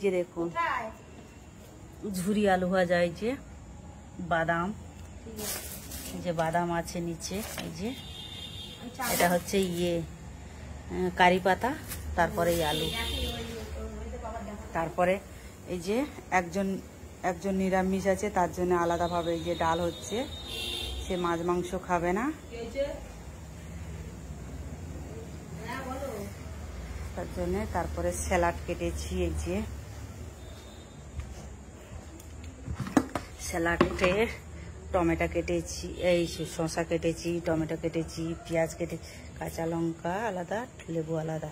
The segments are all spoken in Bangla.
যে দেখুন ঝুরি আলু ভাজা, এই যে বাদাম, এই যে বাদাম আছে নিচে, এই যে এটা হচ্ছে কারি পাতা, তারপরে এই আলু, তারপরে এই যে একজন নিরামিষ আছে, তার জন্য আলাদাভাবে এই যে ডাল হচ্ছে, সে মাছ মাংস খাবে না, তার জন্য। তারপরে স্যালাড কেটেছি, এই যে স্যালাডে টমেটো কেটেছি, এই শসা কেটেছি, টমেটো কেটেছি, পেঁয়াজ কেটেছি, কাঁচা লঙ্কা আলাদা, লেবু আলাদা।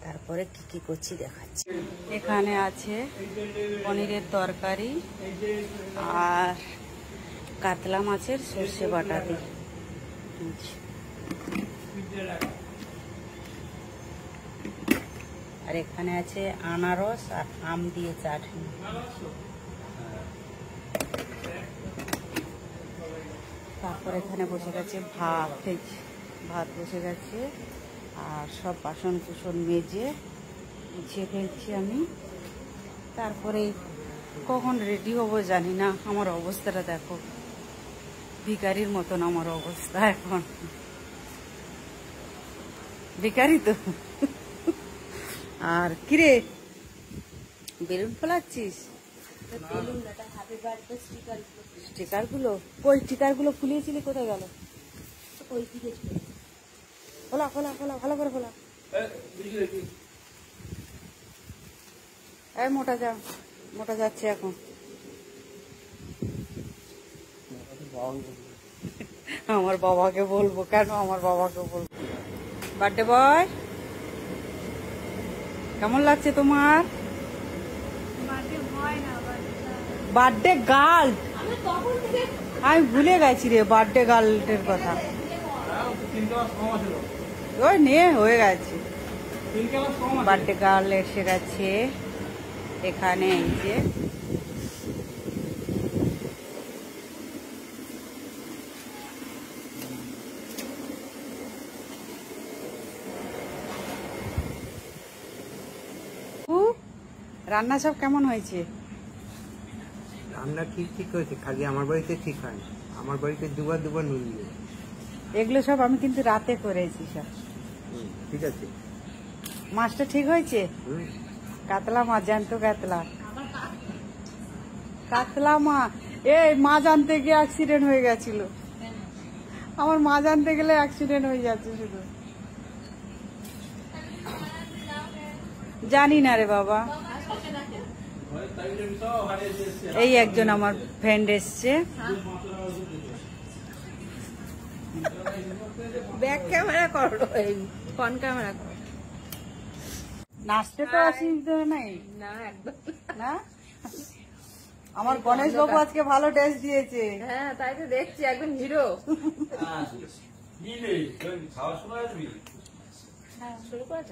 তারপরে কি কি করছি দেখাচ্ছি। এখানে আছে পনিরের তরকারি আর কাতলা মাছের সর্ষে বাটা দিয়ে, আর এখানে আছে আনারস আর আম দিয়ে চাটনি। তারপর এখানে বসে গেছে ভাত বসে গেছে, আর সব বাসন কুসন মেজে গুছিয়ে ফেলছি আমি। তারপরে কখন রেডি হবো জানি না, আমার অবস্থাটা দেখো, ভিখারির মতন আমার অবস্থা এখন, ভিখারি তো। আর কিরে বেলুন ফোলাচ্ছিস? স্টিকার গুলো কই? স্টিকার গুলো ফুলিয়েছিলি, কোথায় গেল? খোলা খোলা খোলা, ভালো করে খোলা। এই মোটা যাচ্ছে এখন। আমার বাবাকে বলবো কেন? আমার বাবাকে বলবো। বার্থডে বয়, কেমন লাগছে তোমার? বার্থডে গার্ল, আমি ভুলে গেছি রে বার্থডে গার্লের কথা। ওই নিয়ে হয়ে গেছে, বার্থডে গার্ল এসে গেছে এখানে। এই যে রান্না সব কেমন হয়েছে? রান্না ঠিক হয়েছে, খালি আমার বাড়িতে ঠিক হয়, আমার বাড়িতে দুবার নুন দিয়ে। এগুলো সব আমি কিন্তু রাতে করেছি সব। ঠিক আছে, মাছটা ঠিক হয়েছে? কাতলা মাছ, জ্যান্ত কাতলা মাছ। এই মাছ আনতে গিয়ে অ্যাক্সিডেন্ট হয়ে গেছিল আমার, মাছ আনতে গেলে অ্যাক্সিডেন্ট হয়ে যাচ্ছে শুধু। জানি না রে বাবা। এই একজন আমার ফ্রেন্ড এসছে, ব্যাক ক্যামেরা করো, এই ফ্রন্ট ক্যামেরা করো। নাচতে তো আসিস নাই না, একদম না। আমার গণেশ বাবু আজকে ভালো ড্রেস দিয়েছে। হ্যাঁ তাই তো দেখছি, একদম হিরো। শুরু করেছ?